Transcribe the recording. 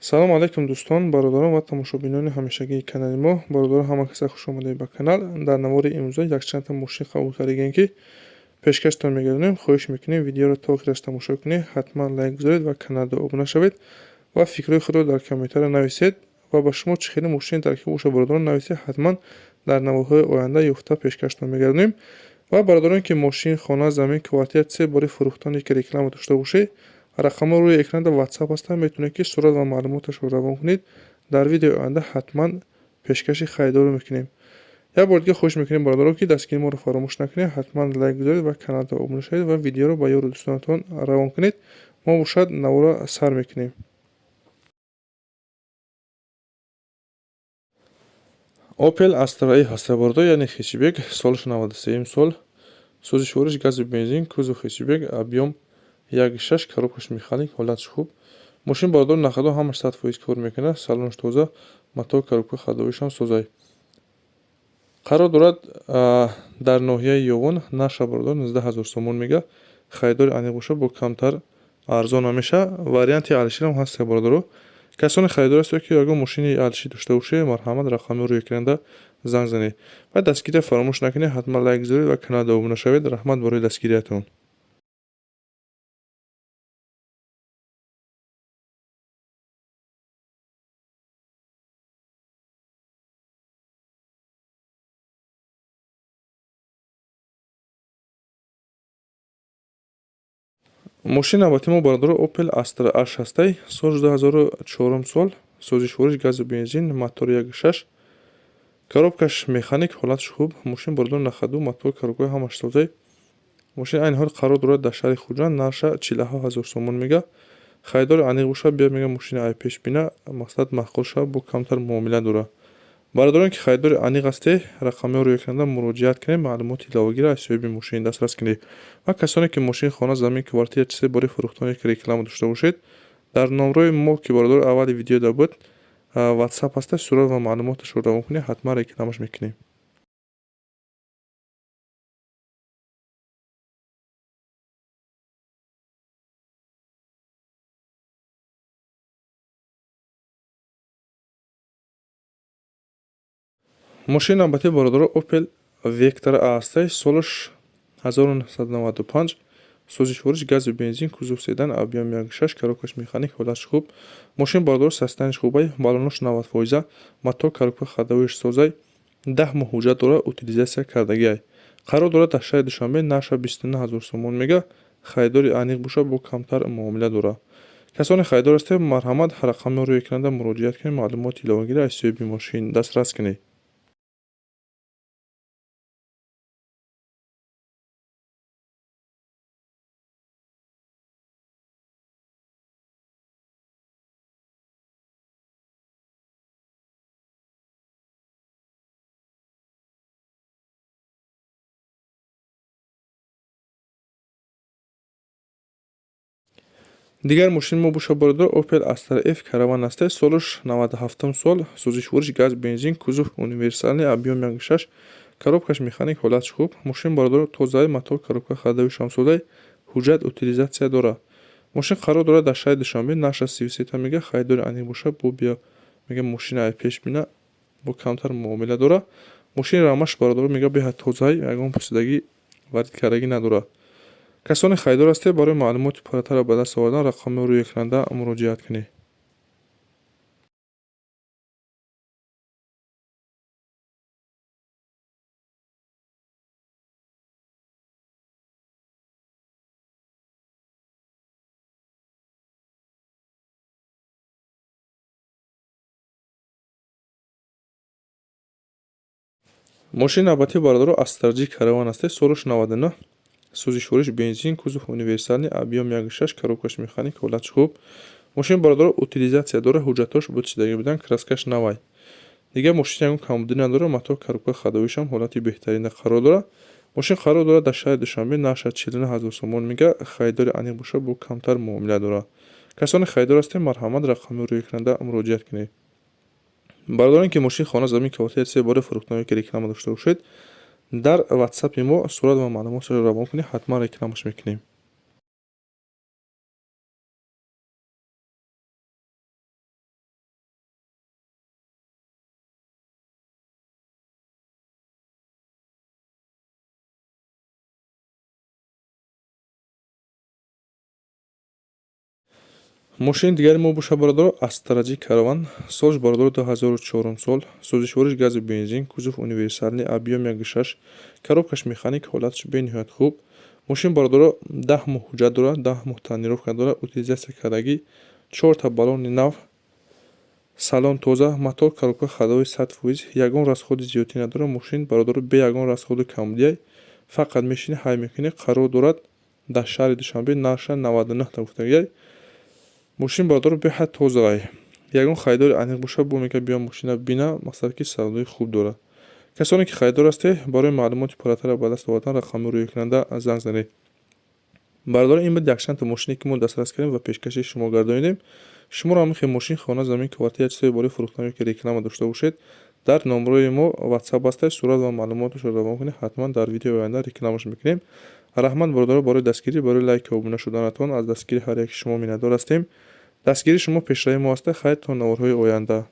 салом алайкум дӯстон, бародарон ва тамошобинони ҳамешагии канали мо. Бародарон ҳама каса хуш омадед ба канал. Дар навори имрӯза якчанд та мошин қабул кардем ки пешкаштон мегардонем. Хоҳиш мекунем видеоро то охираш тамошо кунед, ҳатман лайк гузоред ва каналро обуна шавед ва фикрҳои худро дар комментария нависед ва ба шумо чӣ хеле мошин таркиб боша бародарон нависед, ҳатман дар наворҳои оянда ёфта пешкаштон мегардонем. ва бародароне ки мошин, хона, замин, квартира се бори фурӯхтоне ки реклама дошта бошед, рақамҳо рӯи экран дар WhatsApp ҳастанд, метавонед ки сурат ва маълумоташро равон кунед. Дар видеои оянда ҳатман пешкаши харидорро мекунем. Як бор дига хоҳиш мекунем бародарон ки дастгирии моро фаромӯш накунед, ҳатман лайк гузоред ва каналро обуна шавед ва видеоро ба ёру дӯстонатон равон кунед. Мо бошад навора сар мекунем. Opel Astra-i ҳаста бародарон, яъне хечбек, солаш 93 сол, сӯзиши вориш газу бензин, кузов хечбек, объем 1.6, коробкаш механик, ҳолатш хуб. Мошин бародарон нақадо ҳамаш 100% кор мекунад, салонаш тоза, матоъ коробка ходовишам созай. Қарор дорад дар ноҳияи Ёвон, нарша бародарон 19000 сомон мега. Харидори аниқ боша бо камтар арзон меша. Варианти алиширам ҳаст бародарон. Касоне харидор ҳастед ки ягон мошини алишӣ дошта бошед, марҳамат рақами рӯи экрана занг занед ва дастгирия фаромӯш накунед. Ҳатман лайк гузоред ва каналро обуна шавед. Раҳмат барои дастгириятон. мошини навбати мо бародарон Opel Astra H ҳастай, соли 2004 сол, сӯзиши вориш газу бензин, мотор 1.6, коробкаш механик, ҳолатш хуб. Мошин бародарон нақаду матоъ коробкаи ҳамаш созай. мошин айни ҳол қарор дорад дар шаҳри Хуҷанд, нарша 47000 сомон мега. харидори аниқ боша бия мега мошини ай пешбина, мақсад маъқул шава, бо камтар муомила дора. бародароне ки харидори аниқ ҳастед, рақамҳои рӯи экрана муроҷиат кунед, маълумоти иловагиро аз соҳиби мошин дастрас кунед. ва касоне ки мошин, хона, замин, квартира чизе бори фурӯхтоне ки реклама дошта бошед, дар номрои мо ки бародарон аввали видеода буд WhatsApp ҳаста, сурат ва маълумоташро равон кунед, ҳатман рекламаш мекунем. мошини навбати бародарон Opel Vectra A ҳастай, солаш 1995, сӯзиши вориш газу бензин, кузов седан, объем 1.6, коробкаш механик, ҳолатш хуб. мошин бародарон состояниш хубай, баллонош 90%, матоъ коробка ходовиш созай, 10 моҳ ҳуҷҷат дора, утилизатсия кардагиай. қарор дорад дар шаҳри Душанбе, нарша 29000 сомон мега. харидори аниқ боша бо камтар муомила дора. касоне харидор ҳастед, марҳамат рақами рӯи экрана муроҷиат кунед, маълумоти иловагиро аз соҳиби мошин дастрас кунед. дигар мошини мо боша бародарон Opel Astra F Caravan ҳастай, солаш 97 сол, сӯзиши вориш газ бензин, кузов универсални, объем 1.6, коробкаш механик, ҳолатш хуб. мошин бародарон тозаи, матоъ коробка ходовишам созай, ҳуҷҷат утилизатсия дора. мошин қарор дорад дар шаҳри Душанбе, нарша 33 мега. харидори аниқ боша бо бия мега мошини ай пешбина, бо камтар муомила дора. мошини рамаш бародарон мега беҳа тозаи, ягон пусидагӣ варид кардагӣ надора. касоне харидор ҳастед, барои маълумоти пурратарро ба даст овардан рақами рӯи экрана муроҷиат кунед. мошини навбати бародарон Astra G Caravan ҳастай, солаш 99, сӯзиши вориш бензин, кузов универсални, объем 1.6, коробкаш механик, ҳолатш хуб. мошин бародарон утилизатсия дора, ҳуҷҷатош бучидаги будан, краскаш навай. дигар мошин ягон камбудӣ надора, матоъ коробка ходовишам ҳолати беҳтарина қарор дора. мошин қарор дорад дар шаҳри Душанбе, нарша 49000 сомон мега. харидори аниқ боша бо камтар муомила дора. касоне харидор ҳастед, марҳамат рақами рӯи экрана муроҷиат кунед. бародароне ки мошин, хона, замин, квартира се бори фурӯхтоне ки реклама дошта бошед, дар WhatsApp мо сурат ва маълумоташро равон кунед, ҳатман рекламаш мекунем. мошини дигари мо боша бародаро Астраджи Караван, солш бародаро 2004 сол, сӯзишвориш гази бензин, кузов универсальный, объем 1.6, коробкаш механик, ҳолаташ бениҳоят хуб. Мошин бародаро 10 моҳ ҳуҷҷат дорад, 10 моҳ таъмирровка дорад, утилизатсия кардагӣ, 4 та баллони нав, салон тоза, мотор коробка ходовой 100%, ягон расходи зиёдӣ надорад. Мошин бародаро бе ягон расходи камбудияй, фақат мешини ҳай мекунӣ, қарор дорад дар шаҳри Душанбе, нарша 99 та гуфтагиай. Мошин бародаро беҳад тозаай. Ягон харидори аниқ боша бо мека биём мошина бина, мақсад ки савдои хуб дорад. Касоне ки харидор ҳастед, барои маълумоти пурратара ба даст овардан рақами рӯйкунанда занг занед. Бародаро ин буд якчанд мошине ки мо дастрас кардем ва пешкаши шумо гардонидем. Шуморо ҳамихе мошин, хона, замин, квартира, чизои барои фурӯхтан ёки реклама дошта бошед, дар номерои мо WhatsApp ҳастад, сурат ва маълумоташро равон кунед. Ҳатман дар видеои оянда рекламаш мекунем. Раҳмат бародаро барои дастгирӣ, барои лайк ва обуна шуданатон. Аз дастгири ҳар яки шумо миннатдор ҳастем. Дастгири шумо пешраи мо аст. Хайр то наворҳои оянда.